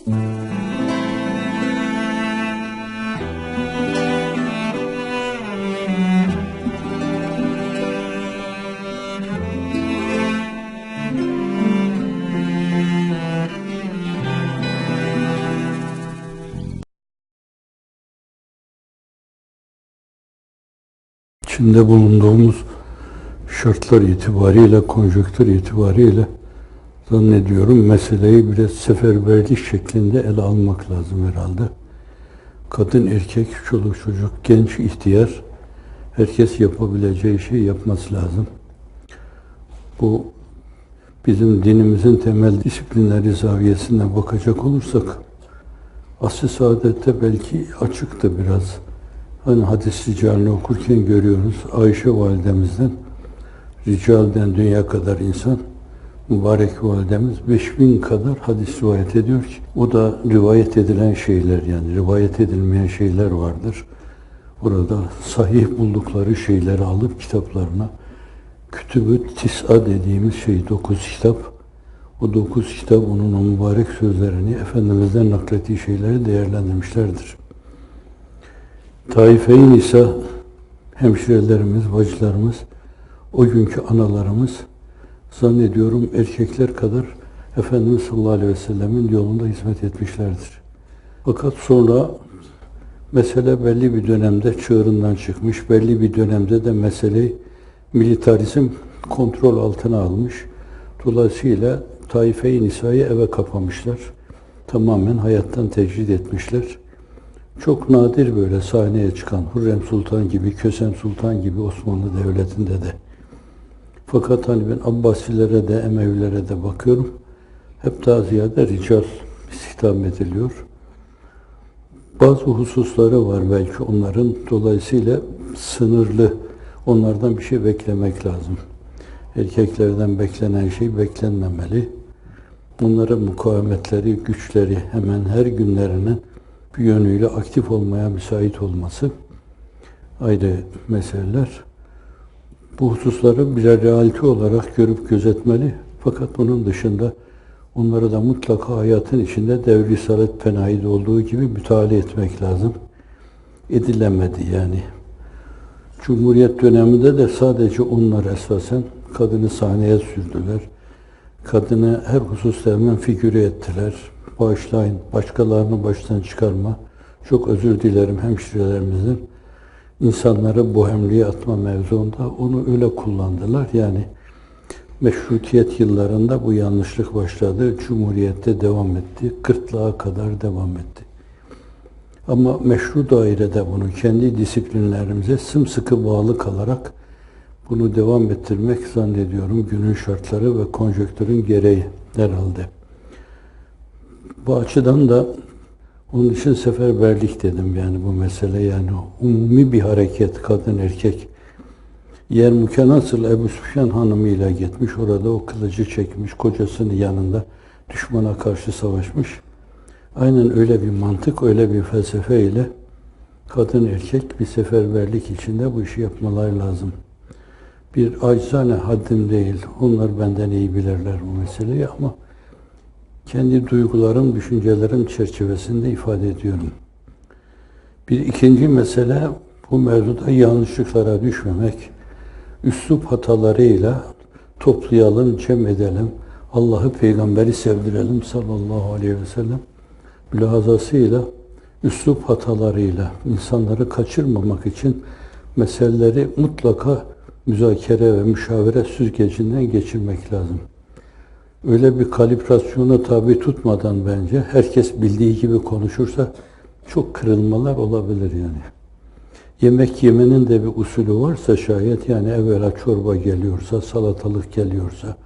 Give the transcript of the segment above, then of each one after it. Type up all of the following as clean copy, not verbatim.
İçinde bulunduğumuz şartlar itibariyle, konjonktür itibariyle zannediyorum meseleyi biraz seferberlik şeklinde ele almak lazım herhalde. Kadın, erkek, çoluk, çocuk, genç, ihtiyar, herkes yapabileceği şeyi yapması lazım. Bu bizim dinimizin temel disiplinleri zaviyesinden bakacak olursak, asr-ı saadette belki açıktı biraz. Hani hadis ricalini okurken görüyoruz. Ayşe validemizden, ricalden dünya kadar insan, mübarek validemiz 5000 kadar hadis rivayet ediyor ki, o da rivayet edilen şeyler, yani rivayet edilmeyen şeyler vardır. Burada sahih buldukları şeyleri alıp kitaplarına, Kütüb-ü Tis'a dediğimiz şey 9 kitap, o 9 kitap onun o mübarek sözlerini, Efendimiz'den naklettiği şeyleri değerlendirmişlerdir. Taife-i Nisa, hemşirelerimiz, bacılarımız, o günkü analarımız, zannediyorum erkekler kadar Efendimiz sallallahu aleyhi ve sellemin yolunda hizmet etmişlerdir. Fakat sonra mesele belli bir dönemde çığırından çıkmış, belli bir dönemde de meseleyi militarizm kontrol altına almış. Dolayısıyla Taife-i Nisa'yı eve kapamışlar. Tamamen hayattan tecrid etmişler. Çok nadir böyle sahneye çıkan Hürrem Sultan gibi, Kösem Sultan gibi Osmanlı Devleti'nde de. Fakat hani ben Abbasilere de, Emevilere de bakıyorum. Hep daha ziyade rical istihdam ediliyor. Bazı hususları var belki onların. Dolayısıyla sınırlı. Onlardan bir şey beklemek lazım. Erkeklerden beklenen şey beklenmemeli. Bunların mukavemetleri, güçleri hemen her günlerinin bir yönüyle aktif olmaya müsait olması ayrı meseleler. Bu hususları birer realite olarak görüp gözetmeli. Fakat bunun dışında onları da mutlaka hayatın içinde devri risalet penahide olduğu gibi müteala etmek lazım. Edilemedi yani. Cumhuriyet döneminde de sadece onlar esasen kadını sahneye sürdüler. Kadını her hususta hemen figüre ettiler. Bağışlayın, başkalarını baştan çıkarma. Çok özür dilerim hemşirelerimizin. İnsanları bohemliğe atma mevzuunda onu öyle kullandılar. Yani meşrutiyet yıllarında bu yanlışlık başladı. Cumhuriyette devam etti. 40'lığa kadar devam etti. Ama meşru dairede bunu kendi disiplinlerimize sımsıkı bağlı kalarak bunu devam ettirmek zannediyorum günün şartları ve konjonktürün gereği herhalde. Bu açıdan da onun için seferberlik dedim yani bu mesele, yani umumi bir hareket, kadın erkek. Yermük'e nasıl Ebu Süfyan hanımıyla gitmiş, orada o kılıcı çekmiş, kocasının yanında düşmana karşı savaşmış. Aynen öyle bir mantık, öyle bir felsefe ile kadın erkek bir seferberlik içinde bu işi yapmaları lazım. Bir acizane haddim değil, onlar benden iyi bilirler bu meseleyi ama kendi duygularım, düşüncelerim çerçevesinde ifade ediyorum. Bir ikinci mesele, bu mevzuda yanlışlıklara düşmemek, üslup hatalarıyla toplayalım, cem edelim, Allah'ı, peygamberi sevdirelim sallallahu aleyhi ve sellem. Mülahazasıyla, üslup hatalarıyla insanları kaçırmamak için meseleleri mutlaka müzakere ve müşavere süzgecinden geçirmek lazım. Öyle bir kalibrasyona tabi tutmadan bence herkes bildiği gibi konuşursa çok kırılmalar olabilir yani. Yemek yemenin de bir usulü varsa şayet, yani evvela çorba geliyorsa, salatalık geliyorsa,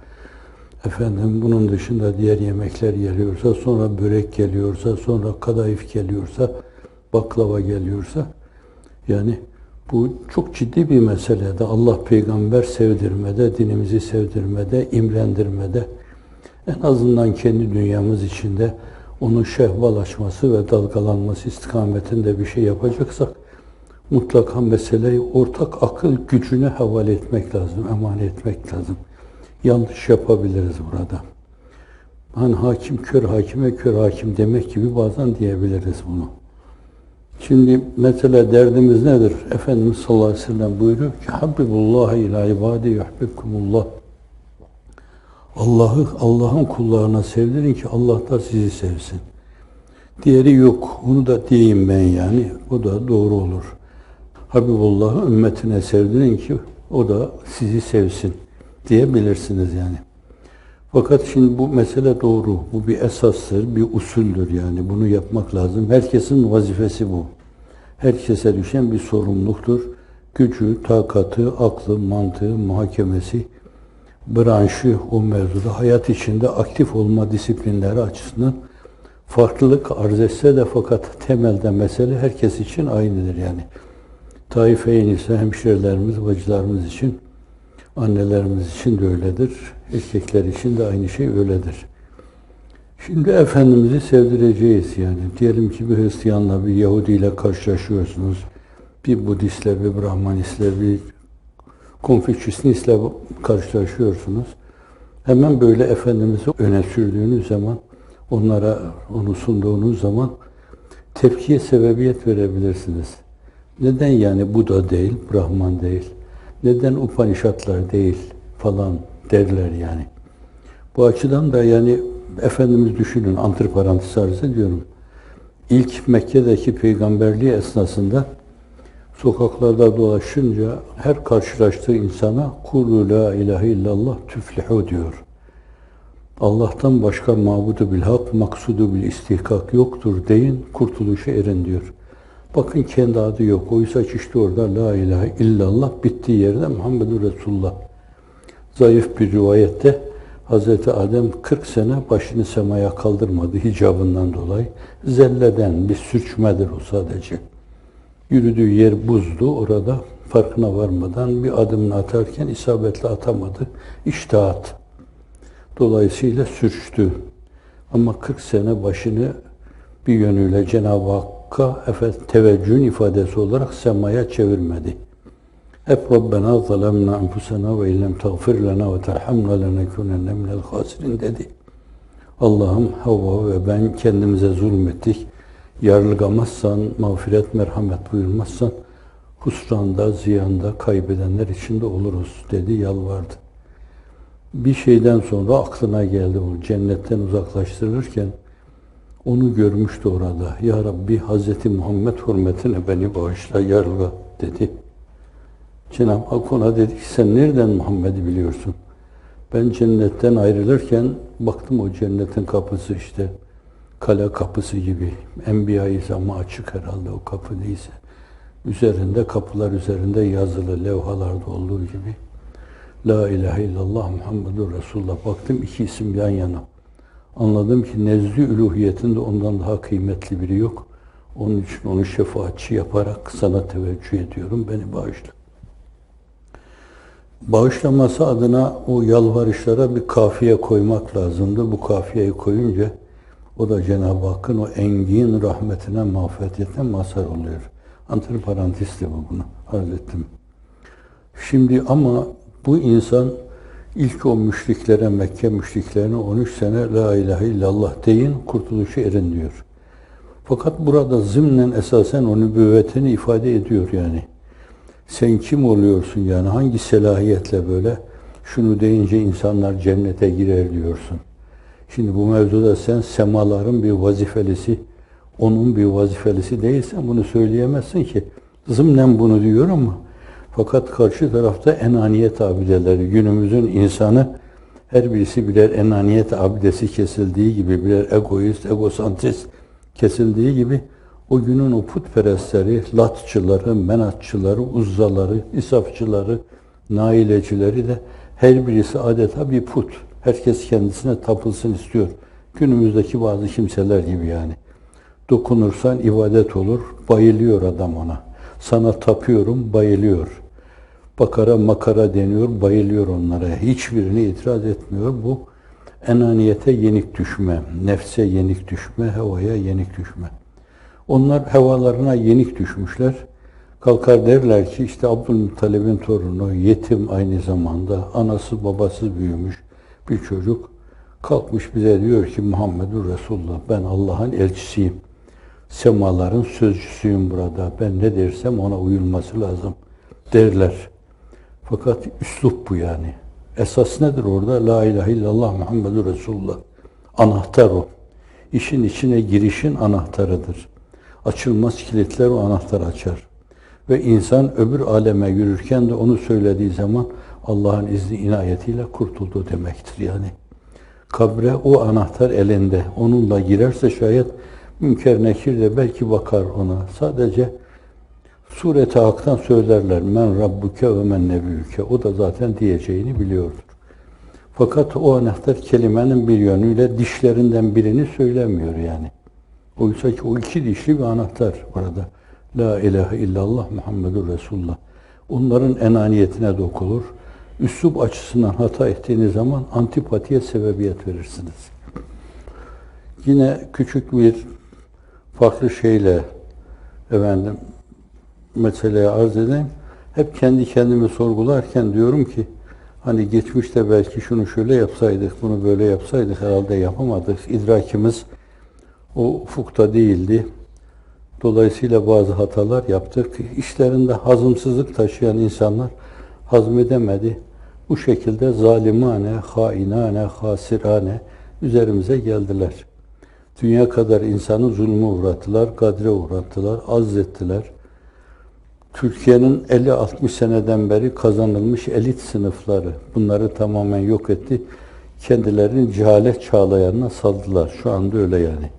efendim bunun dışında diğer yemekler geliyorsa, sonra börek geliyorsa, sonra kadayıf geliyorsa, baklava geliyorsa, yani bu çok ciddi bir meselede. Allah peygamber sevdirmede, dinimizi sevdirmede, imrendirmede, en azından kendi dünyamız içinde onun şehvalaşması ve dalgalanması istikametinde bir şey yapacaksak, mutlaka meseleyi ortak akıl gücüne havale etmek lazım, emanet etmek lazım. Yanlış yapabiliriz burada. Hani hakim kör hakime kör hakim demek gibi bazen diyebiliriz bunu. Şimdi mesela derdimiz nedir? Efendimiz sallallahu aleyhi ve sellem buyuruyor ki Habibullah ila ibadi yuhbibkumullah. Allah'ın kullarına sevdirin ki Allah da sizi sevsin. Diğeri yok. Onu da diyeyim ben yani. O da doğru olur. Habibullah'ı ümmetine sevdirin ki o da sizi sevsin diyebilirsiniz yani. Fakat şimdi bu mesele doğru. Bu bir esastır, bir usuldür yani. Bunu yapmak lazım. Herkesin vazifesi bu. Herkese düşen bir sorumluluktur. Gücü, takatı, aklı, mantığı, muhakemesi, branşı o mevzuda hayat içinde aktif olma disiplinleri açısından farklılık arz etse de fakat temelde mesele herkes için aynıdır yani. Taife-i Nisa hemşirelerimiz, bacılarımız için, annelerimiz için de öyledir. Erkekler için de aynı şey öyledir. Şimdi Efendimiz'i sevdireceğiz yani. Diyelim ki bir Hristiyanla, bir Yahudi ile karşılaşıyorsunuz. Bir Budist'le, bir Brahmanist'le, bir Konfüçyüs'le karşılaşıyorsunuz. Hemen böyle Efendimiz'i öne sürdüğünüz zaman, onlara onu sunduğunuz zaman tepkiye sebebiyet verebilirsiniz. Neden yani Buda değil, Brahman değil? Neden Upanishadlar değil falan derler yani. Bu açıdan da yani Efendimiz düşünün, antiparantez arz ediyorum. İlk Mekke'deki peygamberliği esnasında sokaklarda dolaşınca her karşılaştığı insana "Kulu la ilahe illallah tüflihu" diyor. Allah'tan başka mabudu bil hak, maksudu bil istihkak yoktur deyin, kurtuluşa erin diyor. Bakın kendi adı yok. Oysa ki işte orada la ilahe illallah bittiği yerde Muhammedur Resulullah. Zayıf bir rivayette Hz. Adem 40 sene başını semaya kaldırmadı hicabından dolayı. Zelleden bir sürçmedir o sadece. Yürüdüğü yer buzdu. Orada farkına varmadan bir adımını atarken isabetli atamadı. İçtihat. Dolayısıyla sürçtü. Ama 40 sene başını bir yönüyle Cenab-ı Hakk'a teveccühün ifadesi olarak semaya çevirmedi. Hep Rabbena zalemna enfusena ve illem tağfir lana ve terhamna lenekunenne minel hasirin dedi. Allah'ım Havva ve ben kendimize zulmettik. Yarlıgamazsan, mağfiret, merhamet buyurmazsan husranda, ziyanda, kaybedenler içinde oluruz dedi, yalvardı. Bir şeyden sonra aklına geldi bu. Cennetten uzaklaştırılırken onu görmüştü orada. Ya Rabbi Hz. Muhammed hürmetine beni bağışla, yargı dedi. Cenab-ı Hak ona dedi ki sen nereden Muhammed'i biliyorsun? Ben cennetten ayrılırken baktım o cennetin kapısı işte kale kapısı gibi. Enbiya-i İzam'a açık herhalde o kapı neyse. Üzerinde kapılar üzerinde yazılı levhalarda olduğu gibi. La ilahe illallah Muhammedur Resulullah. Baktım iki isim yan yana. Anladım ki nezd-i üluhiyetinde ondan daha kıymetli biri yok. Onun için onu şefaatçi yaparak sana teveccüh ediyorum. Beni bağışla. Bağışlaması adına o yalvarışlara bir kafiye koymak lazımdı. Bu kafiyeyi koyunca o da Cenab-ı Hakk'ın o engin rahmetine, mağfiretine mazhar oluyor. Antiparantez de bunu arz ettim. Şimdi ama bu insan ilk o müşriklere, Mekke müşriklerine 13 sene la ilahe illallah deyin, kurtuluşu erin diyor. Fakat burada zımnen esasen o nübüvvetini ifade ediyor yani. Sen kim oluyorsun yani? Hangi selahiyetle böyle şunu deyince insanlar cennete girer diyorsun. Şimdi bu mevzuda sen semaların bir vazifelisi, onun bir vazifelisi değilsen bunu söyleyemezsin ki. Zımnen bunu diyor ama fakat karşı tarafta enaniyet abideleri, günümüzün insanı her birisi birer enaniyet abidesi kesildiği gibi, birer egoist, egosantrist kesildiği gibi o günün o putperestleri, latçıları, menatçıları, uzzaları, isafçıları, nailecileri de her birisi adeta bir put. Herkes kendisine tapılsın istiyor. Günümüzdeki bazı kimseler gibi yani. Dokunursan ibadet olur, bayılıyor adam ona. Sana tapıyorum, bayılıyor. Bakara makara deniyor, bayılıyor onlara. Hiçbirine itiraz etmiyor. Bu enaniyete yenik düşme, nefse yenik düşme, hevaya yenik düşme. Onlar hevalarına yenik düşmüşler. Kalkar derler ki işte Abdülmuttalib'in torunu, yetim aynı zamanda, anası babası büyümüş bir çocuk. Kalkmış bize diyor ki Muhammedur Resulullah, ben Allah'ın elçisiyim. Semaların sözcüsüyüm burada. Ben ne dersem ona uyulması lazım derler. Fakat üslup bu yani. Esas nedir orada? La ilahe illallah Muhammedur Resulullah. Anahtar o. İşin içine girişin anahtarıdır. Açılmaz kilitler o anahtar açar. Ve insan öbür aleme yürürken de onu söylediği zaman Allah'ın izni inayetiyle kurtuldu demektir yani. Kabre o anahtar elinde. Onunla girerse şayet Münker Nekir de belki bakar ona. Sadece Sure-i Hak'tan söylerler. Men Rabbuke ve men nebiyüke. O da zaten diyeceğini biliyordur. Fakat o anahtar kelimenin bir yönüyle dişlerinden birini söylemiyor yani. Oysa ki o iki dişli bir anahtar burada. La ilahe illallah Muhammedur Resulullah. Onların enaniyetine dokunur. Üslup açısından hata ettiğiniz zaman antipatiye sebebiyet verirsiniz. Yine küçük bir farklı şeyle meseleye arz edeyim. Hep kendi kendimi sorgularken diyorum ki hani geçmişte belki şunu şöyle yapsaydık, bunu böyle yapsaydık herhalde yapamadık. İdrakimiz o ufukta değildi. Dolayısıyla bazı hatalar yaptık. İşlerinde hazımsızlık taşıyan insanlar hazmedemedi. Bu şekilde zalimane, hainane, hasirane üzerimize geldiler. Dünya kadar insanı zulme uğrattılar, gadre uğrattılar, azzettiler. Türkiye'nin 50-60 seneden beri kazanılmış elit sınıfları bunları tamamen yok etti. Kendilerini cehalet çağlayanına saldılar. Şu anda öyle yani.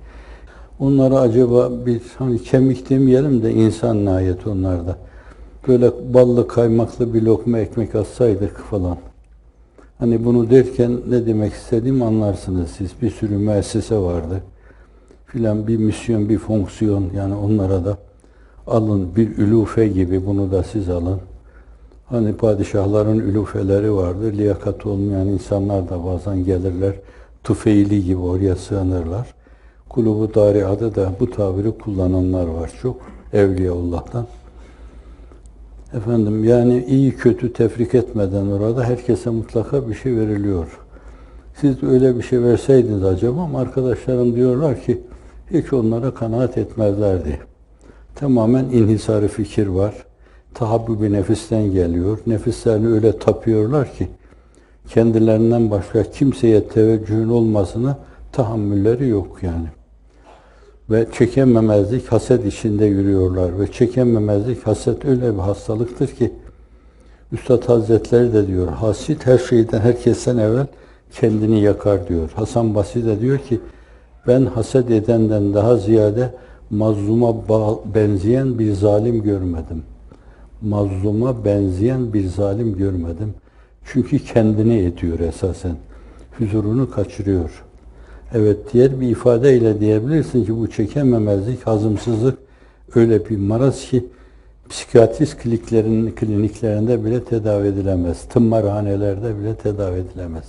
Onlara acaba bir hani kemik demeyelim de insan nihayet onlarda. Böyle ballı kaymaklı bir lokma ekmek atsaydık falan. Hani bunu derken ne demek istediğimi anlarsınız siz. Bir sürü müessese vardı. Filan bir misyon, bir fonksiyon yani onlara da alın bir ülufe gibi bunu da siz alın. Hani padişahların ülufeleri vardır. Liyakat olmayan insanlar da bazen gelirler. Tufeyli gibi oraya sığınırlar. Kulubu Dari'ada da bu tabiri kullananlar var çok. Evliyaullah'tan. Yani iyi kötü tefrik etmeden orada herkese mutlaka bir şey veriliyor. Siz de öyle bir şey verseydiniz acaba ama arkadaşlarım diyorlar ki hiç onlara kanaat etmezlerdi. Tamamen inhisar-ı fikir var. Tahabbüb-i nefisten geliyor. Nefislerini öyle tapıyorlar ki kendilerinden başka kimseye teveccühün olmasına tahammülleri yok yani. Ve çekememezlik, haset içinde yürüyorlar. Ve çekememezlik, haset öyle bir hastalıktır ki Üstad Hazretleri de diyor, hasit her şeyden, herkesten evvel kendini yakar diyor. Hasan Basri de diyor ki, ben haset edenden daha ziyade mazluma benzeyen bir zalim görmedim. Mazluma benzeyen bir zalim görmedim. Çünkü kendini ediyor esasen. Huzurunu kaçırıyor. Evet, diğer bir ifadeyle diyebilirsin ki bu çekememezlik, hazımsızlık öyle bir maraz ki psikiyatrist kliniklerinde bile tedavi edilemez. Tımarhanelerde bile tedavi edilemez.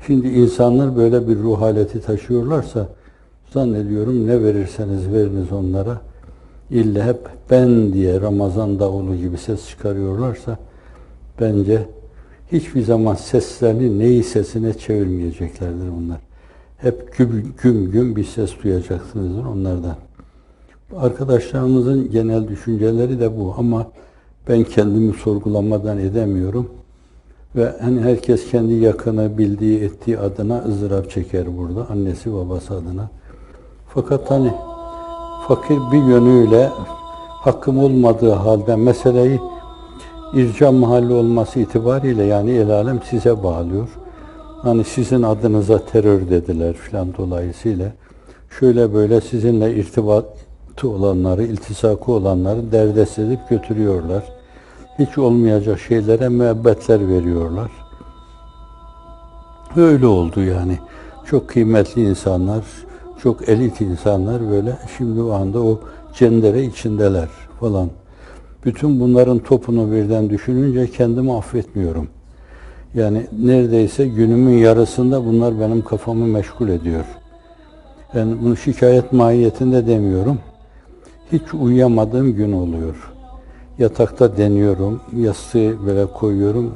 Şimdi insanlar böyle bir ruh haleti taşıyorlarsa zannediyorum ne verirseniz veriniz onlara illa hep ben diye Ramazan davulu gibi ses çıkarıyorlarsa bence hiçbir zaman seslerini neyi sesine çevirmeyeceklerdir bunlar. Hep güm güm bir ses duyacaksınızdır onlardan. Arkadaşlarımızın genel düşünceleri de bu ama ben kendimi sorgulamadan edemiyorum. Ve hani herkes kendi yakını, bildiği, ettiği adına ızdırap çeker burada. Annesi, babası adına. Fakat hani fakir bir yönüyle hakkım olmadığı halde meseleyi irca mahalli olması itibariyle yani el alem size bağlıyor. Hani sizin adınıza terör dediler filan dolayısıyla. Şöyle böyle sizinle irtibatı olanları, iltisakı olanları derdest edip götürüyorlar. Hiç olmayacak şeylere müebbetler veriyorlar. Öyle oldu yani. Çok kıymetli insanlar, çok elit insanlar böyle şimdi o anda o cendere içindeler falan. Bütün bunların topunu birden düşününce kendimi affetmiyorum. Yani neredeyse günümün yarısında bunlar benim kafamı meşgul ediyor. Yani bunu şikayet mahiyetinde demiyorum. Hiç uyuyamadığım gün oluyor. Yatakta deniyorum, yastığı böyle koyuyorum,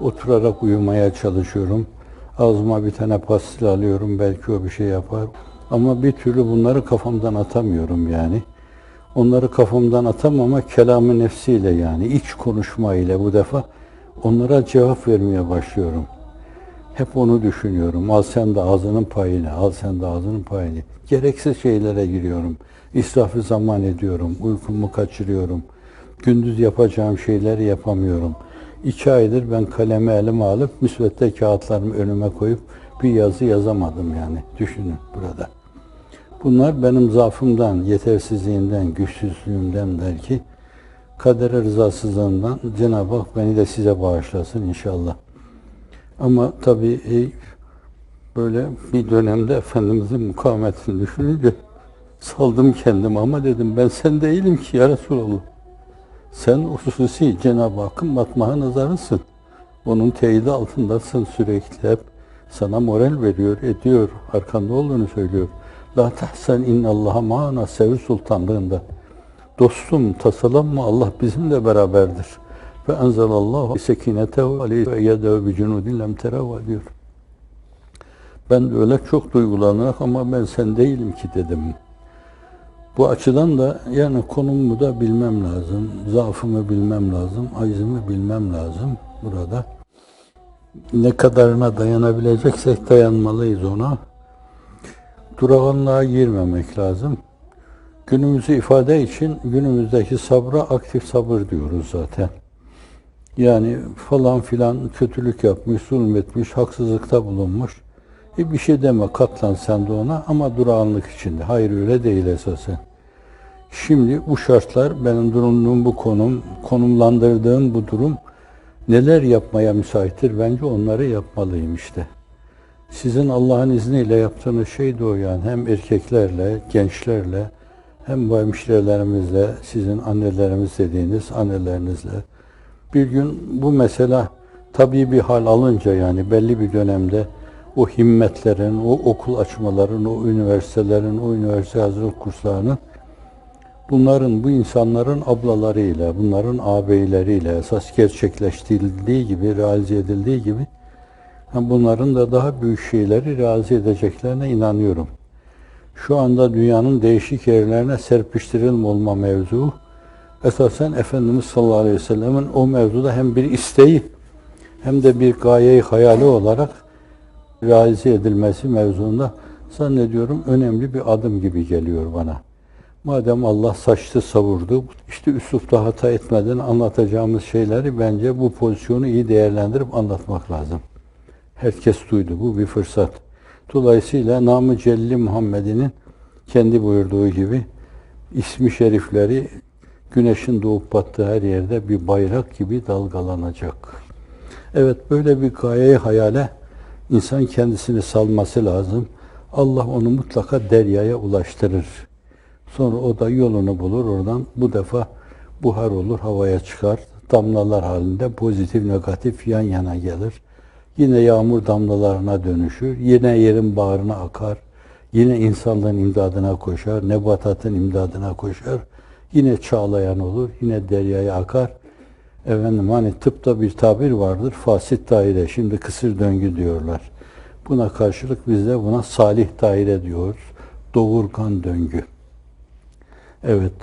oturarak uyumaya çalışıyorum. Ağzıma bir tane pastil alıyorum, belki o bir şey yapar. Ama bir türlü bunları kafamdan atamıyorum yani. Onları kafamdan atamama kelam-ı nefsiyle yani iç konuşma ile bu defa onlara cevap vermeye başlıyorum. Hep onu düşünüyorum. Al sen de ağzının payını, al sen de ağzının payını. Gereksiz şeylere giriyorum. İsrafı zaman ediyorum, uykumu kaçırıyorum. Gündüz yapacağım şeyleri yapamıyorum. 2 aydır ben kalemi elime alıp müsvedde kağıtlarımı önüme koyup bir yazı yazamadım yani. Düşünün burada. Bunlar benim zaafımdan, yetersizliğimden, güçsüzlüğümden belki kadere rızasızlığından Cenab-ı Hak beni de size bağışlasın inşallah. Ama tabii böyle bir dönemde Efendimizin mukavemetini düşününce saldım kendimi ama dedim ben sen değilim ki ya Resulallah. Sen hususi Cenab-ı Hakk'ın matmaha nazarısın. Onun teyidi altındasın sürekli hep. Sana moral veriyor, ediyor, arkanda olduğunu söylüyor. La tahsen innallaha ma'ana Sevi Sultanlığında. Dostum tasalanma Allah bizimle beraberdir. Ve enzelallahu sekinetehu aleyhi ve yedehu bi cunudin lem terava diyor. Ben öyle çok duygulanarak ama ben sen değilim ki dedim. Bu açıdan da yani konumumu da bilmem lazım, zaafımı bilmem lazım, acizimi bilmem lazım burada. Ne kadarına dayanabileceksek dayanmalıyız ona. Durağanlığa girmemek lazım. Günümüzü ifade için günümüzdeki sabra aktif sabır diyoruz zaten. Yani falan filan kötülük yapmış, zulmetmiş, haksızlıkta bulunmuş. Bir şey deme, katlan sen de ona ama durağanlık içinde. Hayır öyle değil esasen. Şimdi bu şartlar, benim durumum bu konumlandırdığım bu durum neler yapmaya müsaittir? Bence onları yapmalıyım işte. Sizin Allah'ın izniyle yaptığınız şey de o yani. Hem erkeklerle, gençlerle, hem bu hemşirelerimizle, sizin annelerimiz dediğiniz annelerinizle. Bir gün bu mesela tabii bir hal alınca yani belli bir dönemde o himmetlerin, o okul açmaların, o üniversitelerin, o üniversite hazırlık kurslarının bunların, bu insanların ablalarıyla, bunların ağabeyleriyle esas gerçekleştirildiği gibi, realize edildiği gibi bunların da daha büyük şeyleri realize edeceklerine inanıyorum. Şu anda dünyanın değişik yerlerine serpiştirilme olma mevzu, esasen Efendimiz sallallahu aleyhi ve sellemin o mevzuda hem bir isteği hem de bir gaye-i hayali olarak realize edilmesi mevzuunda zannediyorum önemli bir adım gibi geliyor bana. Madem Allah saçtı savurdu, işte üslupta hata etmeden anlatacağımız şeyleri bence bu pozisyonu iyi değerlendirip anlatmak lazım. Herkes duydu, bu bir fırsat. Dolayısıyla Nam-ı Celli Muhammed'in kendi buyurduğu gibi ismi şerifleri güneşin doğup battığı her yerde bir bayrak gibi dalgalanacak. Evet, böyle bir gaye-i hayale insan kendisini salması lazım. Allah onu mutlaka deryaya ulaştırır. Sonra o da yolunu bulur oradan. Bu defa buhar olur, havaya çıkar. Damlalar halinde pozitif, negatif yan yana gelir. Yine yağmur damlalarına dönüşür. Yine yerin bağrına akar. Yine insanlığın imdadına koşar. Nebatatın imdadına koşar. Yine çağlayan olur. Yine deryaya akar. Efendim hani tıpta bir tabir vardır. Fasit daire. Şimdi kısır döngü diyorlar. Buna karşılık biz de buna salih daire diyoruz. Doğurgan döngü. Evet.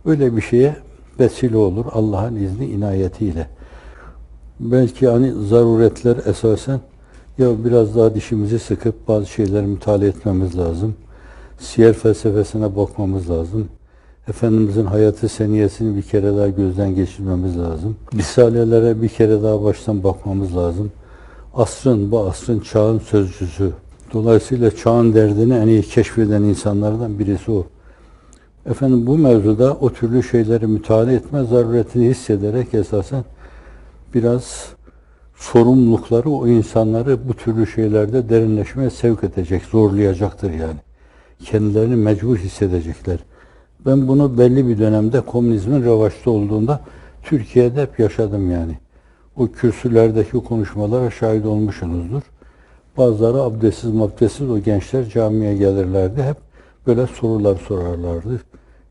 Öyle bir şeye vesile olur Allah'ın izni inayetiyle. Belki hani zaruretler esasen ya biraz daha dişimizi sıkıp bazı şeyleri mütalaa etmemiz lazım. Siyer felsefesine bakmamız lazım. Efendimizin hayatı seniyesini bir kere daha gözden geçirmemiz lazım. Risalelere bir kere daha baştan bakmamız lazım. Bu asrın çağın sözcüsü. Dolayısıyla çağın derdini en iyi keşfeden insanlardan birisi o. Efendim bu mevzuda o türlü şeyleri mütalaa etme zaruretini hissederek esasen biraz sorumlulukları o insanları bu türlü şeylerde derinleşmeye sevk edecek, zorlayacaktır yani. Kendilerini mecbur hissedecekler. Ben bunu belli bir dönemde komünizmin revaçta olduğunda Türkiye'de hep yaşadım yani. O kürsülerdeki konuşmalara şahit olmuşsunuzdur. Bazıları abdestsiz o gençler camiye gelirlerdi. Hep böyle sorular sorarlardı.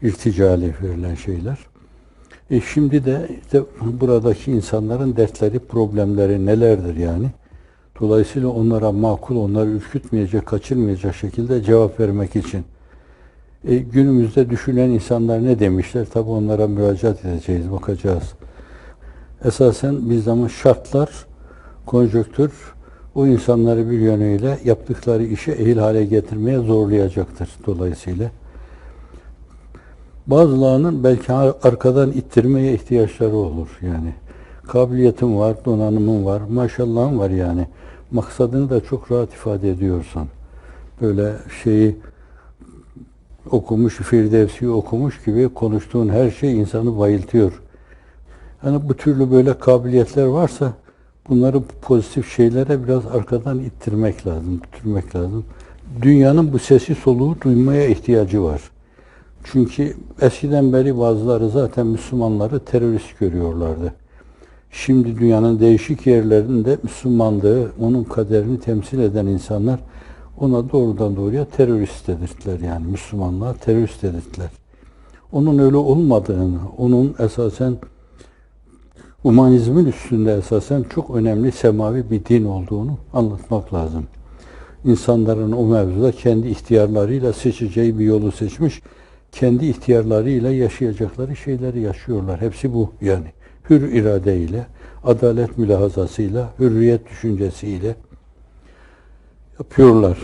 İrticali verilen şeyler. Şimdi de işte buradaki insanların dertleri, problemleri nelerdir yani? Dolayısıyla onlara makul, onları ürkütmeyecek, kaçırmayacak şekilde cevap vermek için. Günümüzde düşünen insanlar ne demişler? Tabi onlara müracaat edeceğiz, bakacağız. Esasen bir zaman şartlar, konjonktür o insanları bir yönüyle yaptıkları işi ehil hale getirmeye zorlayacaktır dolayısıyla. Bazılarının belki arkadan ittirmeye ihtiyaçları olur yani. Kabiliyetim var, donanımım var, maşallahım var yani. Maksadını da çok rahat ifade ediyorsan. Böyle şeyi okumuş, Firdevsi'yi okumuş gibi konuştuğun her şey insanı bayıltıyor. Yani bu türlü böyle kabiliyetler varsa bunları pozitif şeylere biraz arkadan ittirmek lazım, tutturmak lazım. Dünyanın bu sesi soluğu duymaya ihtiyacı var. Çünkü eskiden beri bazıları zaten Müslümanları terörist görüyorlardı. Şimdi dünyanın değişik yerlerinde Müslümanlığı, onun kaderini temsil eden insanlar ona doğrudan doğruya terörist dedirttiler yani. Müslümanlığa terörist dedirttiler. Onun öyle olmadığını, onun esasen humanizmin üstünde esasen çok önemli semavi bir din olduğunu anlatmak lazım. İnsanların o mevzuda kendi ihtiyarlarıyla seçeceği bir yolu seçmiş, kendi ihtiyarlarıyla yaşayacakları şeyleri yaşıyorlar. Hepsi bu yani. Hür iradeyle, adalet mülahazasıyla, hürriyet düşüncesiyle yapıyorlar.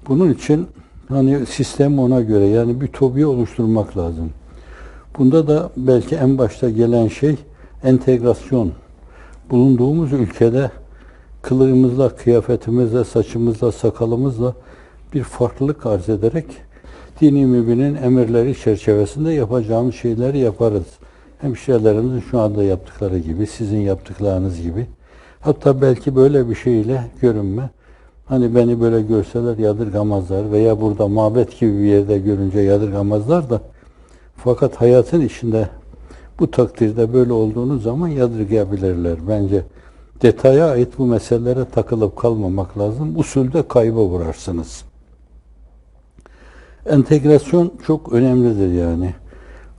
Bunun için hani sistem ona göre yani bir tobiye oluşturmak lazım. Bunda da belki en başta gelen şey entegrasyon. Bulunduğumuz ülkede kılığımızla, kıyafetimizle, saçımızla, sakalımızla bir farklılık arz ederek dini mübinin emirleri çerçevesinde yapacağımız şeyleri yaparız. Hemşirelerimizin şu anda yaptıkları gibi, sizin yaptıklarınız gibi. Hatta belki böyle bir şeyle görünme. Hani beni böyle görseler yadırgamazlar veya burada mabet gibi bir yerde görünce yadırgamazlar da fakat hayatın içinde bu takdirde böyle olduğunuz zaman yadırgayabilirler. Bence detaya ait bu meselelere takılıp kalmamak lazım. Usulde kayba uğrarsınız. Entegrasyon çok önemlidir yani.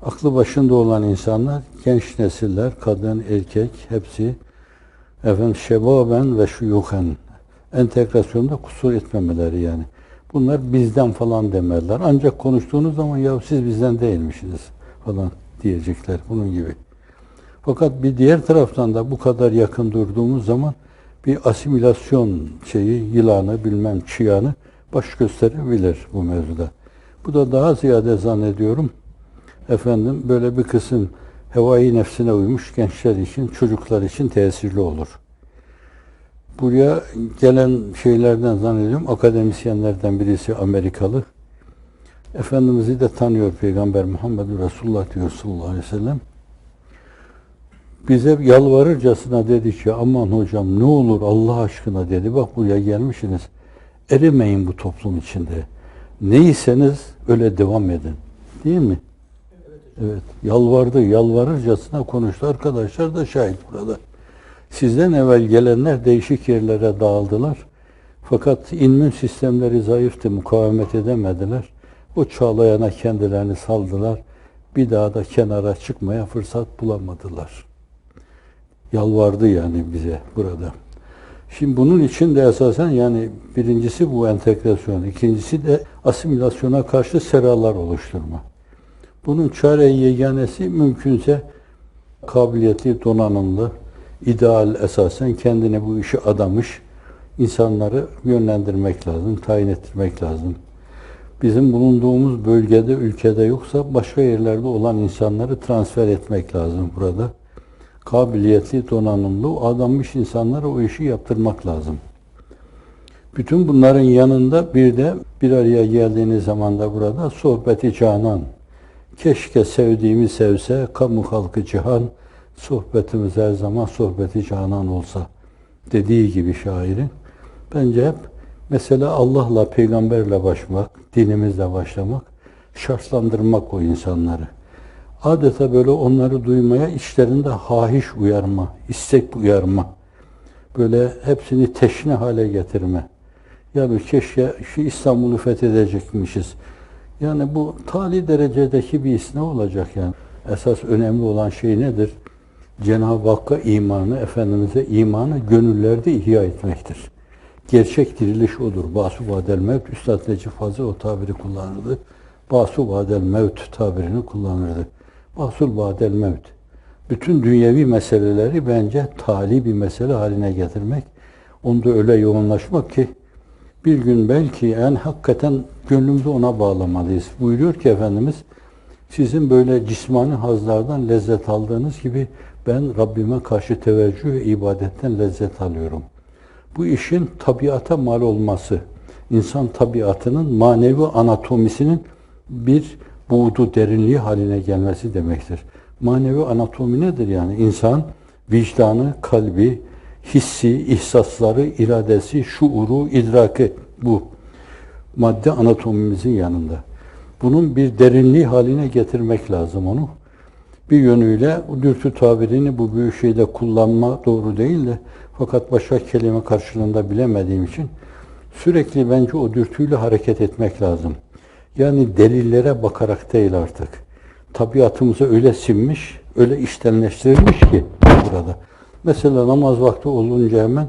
Aklı başında olan insanlar, genç nesiller, kadın, erkek hepsi şebaben ve şuyuhen entegrasyonda kusur etmemeleri yani. Bunlar bizden falan demezler. Ancak konuştuğunuz zaman ya siz bizden değilmişsiniz falan diyecekler bunun gibi. Fakat bir diğer taraftan da bu kadar yakın durduğumuz zaman bir asimilasyon yılanı bilmem çıyanı baş gösterebilir bu mevzuda. Bu da daha ziyade zannediyorum böyle bir kısım hevai nefsine uymuş gençler için, çocuklar için tesirli olur. Buraya gelen şeylerden zannediyorum, akademisyenlerden birisi Amerikalı. Efendimiz'i de tanıyor Peygamber Muhammed Resulullah diyor sallallahu aleyhi ve sellem. Bize yalvarırcasına dedi ki aman hocam ne olur Allah aşkına dedi. Bak buraya gelmişsiniz. Erimeyin bu toplum içinde. Neyseniz öyle devam edin. Değil mi? Evet. Yalvarırcasına konuştu. Arkadaşlar da şahit burada. Sizden evvel gelenler değişik yerlere dağıldılar. Fakat immün sistemleri zayıftı, mukavemet edemediler. O çağlayana kendilerini saldılar. Bir daha da kenara çıkmaya fırsat bulamadılar. Yalvardı yani bize burada. Şimdi bunun için de esasen yani birincisi bu entegrasyon, ikincisi de asimilasyona karşı seralar oluşturma. Bunun çare-i yeganesi mümkünse kabiliyetli, donanımlı, ideal esasen kendine bu işi adamış insanları yönlendirmek lazım, tayin ettirmek lazım. Bizim bulunduğumuz bölgede, ülkede yoksa başka yerlerde olan insanları transfer etmek lazım burada. Kabiliyetli, donanımlı, adanmış insanlara o işi yaptırmak lazım. Bütün bunların yanında bir de bir araya geldiğiniz zaman da burada sohbeti canan. Keşke sevdiğimi sevse, kamu halkı cihan, sohbetimiz her zaman sohbeti canan olsa dediği gibi şairin. Bence hep mesela Allah'la, peygamberle başlamak, dinimizle başlamak, şartlandırmak o insanları. Adeta böyle onları duymaya içlerinde hahiş uyarma, istek uyarma. Böyle hepsini teşne hale getirme. Yani keşke şu İstanbul'u fethedecekmişiz. Yani bu tali derecedeki bir iş ne olacak yani? Esas önemli olan şey nedir? Cenab-ı Hakk'a imanı, Efendimiz'e imanı gönüllerde ihya etmektir. Gerçek diriliş odur. Bâsu ba'del mevt. Üstad Necip Fazıl o tabiri kullanırdı. Bâsu ba'del mevt tabirini kullanırdı. Bâsul ba'del mevt. Bütün dünyevi meseleleri bence tali bir mesele haline getirmek. Onda öyle yoğunlaşmak ki bir gün belki yani hakikaten gönlümüzü ona bağlamalıyız. Buyuruyor ki Efendimiz, sizin böyle cismani hazlardan lezzet aldığınız gibi ben Rabbime karşı teveccüh ve ibadetten lezzet alıyorum. Bu işin tabiata mal olması, insan tabiatının manevi anatomisinin bir buğdu derinliği haline gelmesi demektir. Manevi anatomi nedir yani? İnsan vicdanı, kalbi, hissi, ihsasları, iradesi, şuuru, idraki bu. Madde anatomimizin yanında. Bunun bir derinliği haline getirmek lazım onu. Bir yönüyle dürtü tabirini bu büyük şeyde kullanma doğru değil de fakat başka kelime karşılığında bilemediğim için sürekli bence o dürtüyle hareket etmek lazım. Yani delillere bakarak değil artık. Tabiatımıza öyle sinmiş, öyle içtenleştirilmiş ki burada. Mesela namaz vakti olunca hemen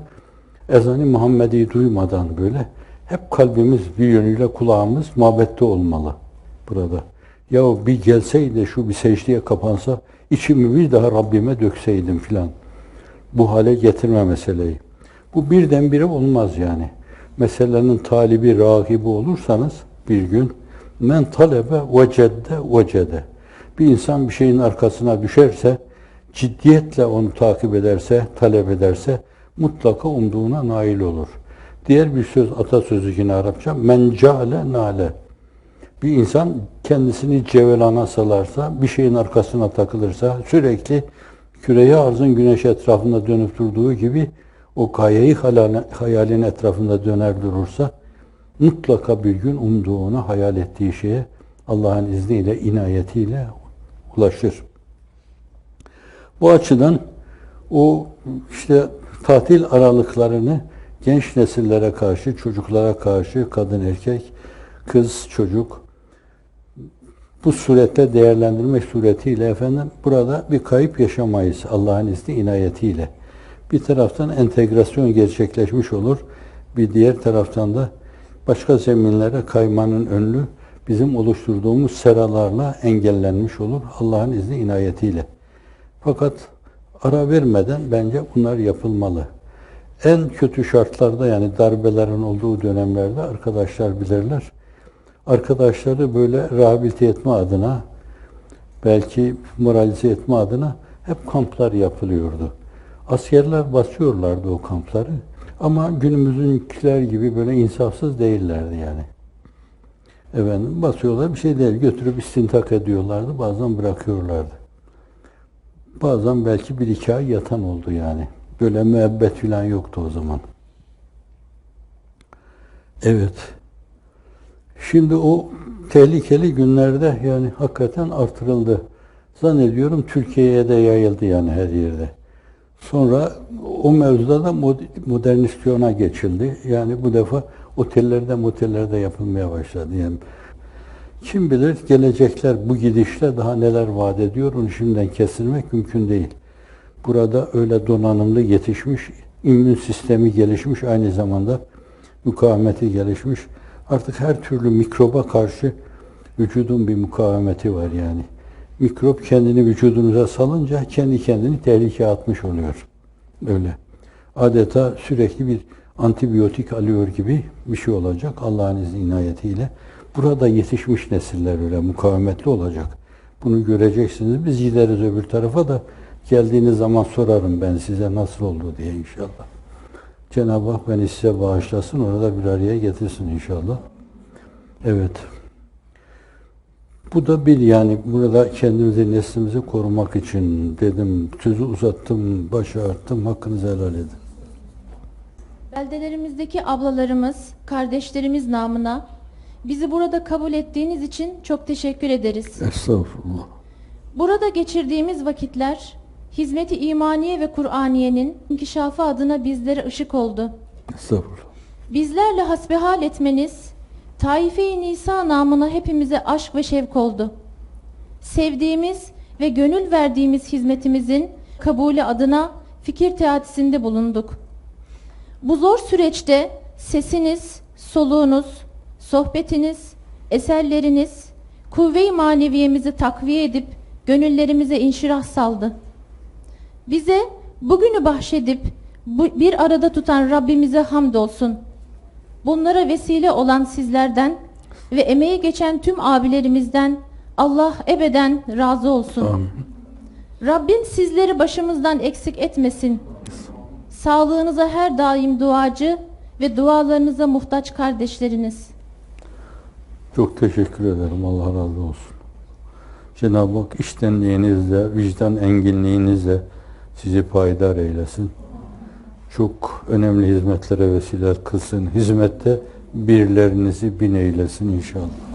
ezan-ı Muhammed'i duymadan böyle hep kalbimiz bir yönüyle kulağımız mabette olmalı burada. Ya bir gelseydi şu bir secdeye kapansa içimi bir daha Rabbime dökseydim filan. Bu hale getirme meseleyi. Bu birdenbire olmaz yani. Meselenin talibi, rahibi olursanız bir gün men talebe vecedde. Bir insan bir şeyin arkasına düşerse, ciddiyetle onu takip ederse, talep ederse mutlaka umduğuna nail olur. Diğer bir söz, atasözü yine Arapça, men cale nale. Bir insan kendisini cevelana salarsa, bir şeyin arkasına takılırsa, sürekli küre-i arzın güneş etrafında dönüp durduğu gibi o gayeyi hayalin etrafında döner durursa, mutlaka bir gün umduğuna, hayal ettiği şeye Allah'ın izniyle, inayetiyle ulaşır. Bu açıdan o işte tatil aralıklarını genç nesillere karşı, çocuklara karşı, kadın, erkek, kız, çocuk bu surette değerlendirmek suretiyle efendim burada bir kayıp yaşamayız Allah'ın izni, inayetiyle. Bir taraftan entegrasyon gerçekleşmiş olur. Bir diğer taraftan da başka zeminlere kaymanın önlü bizim oluşturduğumuz seralarla engellenmiş olur Allah'ın izni, inayetiyle. Fakat ara vermeden bence bunlar yapılmalı. En kötü şartlarda yani darbelerin olduğu dönemlerde arkadaşlar bilirler. Arkadaşları böyle rehabilite etme adına, belki moralize etme adına hep kamplar yapılıyordu. Askerler basıyorlardı o kampları ama günümüzünkiler gibi böyle insafsız değillerdi yani. Efendim basıyorlar bir şey değil, götürüp istintak ediyorlardı, bazen bırakıyorlardı. Bazen belki bir iki ay yatan oldu yani. Böyle müebbet falan yoktu o zaman. Evet. Şimdi o tehlikeli günlerde yani hakikaten artırıldı. Zannediyorum Türkiye'ye de yayıldı yani her yerde. Sonra o mevzuda da modernistyona geçildi. Yani bu defa otellerde yapılmaya başladı. Yani kim bilir gelecekler bu gidişle daha neler vaat ediyor onu şimdiden kestirmek mümkün değil. Burada öyle donanımlı yetişmiş, immün sistemi gelişmiş, aynı zamanda mukavemeti gelişmiş. Artık her türlü mikroba karşı vücudun bir mukavemeti var yani. Mikrop kendini vücudunuza salınca kendi kendini tehlikeye atmış oluyor. Öyle. Adeta sürekli bir antibiyotik alıyor gibi bir şey olacak Allah'ın izni, inayetiyle. Burada yetişmiş nesiller öyle mukavemetli olacak. Bunu göreceksiniz. Biz gideriz öbür tarafa da geldiğiniz zaman sorarım ben size nasıl oldu diye inşallah. Cenab-ı Hak beni size bağışlasın, orada bir araya getirsin inşallah. Evet. Bu da bir yani burada kendimizi, neslimizi korumak için dedim. Sözü uzattım, başı arttım. Hakkınızı helal edin. Beldelerimizdeki ablalarımız, kardeşlerimiz namına bizi burada kabul ettiğiniz için çok teşekkür ederiz. Estağfurullah. Burada geçirdiğimiz vakitler hizmet-i imaniye ve Kur'aniyenin inkişafı adına bizlere ışık oldu. Estağfurullah. Bizlerle hasbihal etmeniz, Taife-i Nisa namına hepimize aşk ve şevk oldu. Sevdiğimiz ve gönül verdiğimiz hizmetimizin kabulü adına fikir teatisinde bulunduk. Bu zor süreçte sesiniz, soluğunuz, sohbetiniz, eserleriniz kuvve-i maneviyemizi takviye edip gönüllerimize inşirah saldı. Bize bugünü bahşedip bir arada tutan Rabbimize hamdolsun. Bunlara vesile olan sizlerden ve emeği geçen tüm abilerimizden Allah ebeden razı olsun. Amin. Rabbim sizleri başımızdan eksik etmesin. Sağlığınıza her daim duacı ve dualarınıza muhtaç kardeşleriniz. Çok teşekkür ederim. Allah razı olsun. Cenab-ı Hak iştenliğinizle, vicdan enginliğinizle sizi payidar eylesin. Çok önemli hizmetlere vesile kılsın. Hizmette birlerinizi bin eylesin inşallah.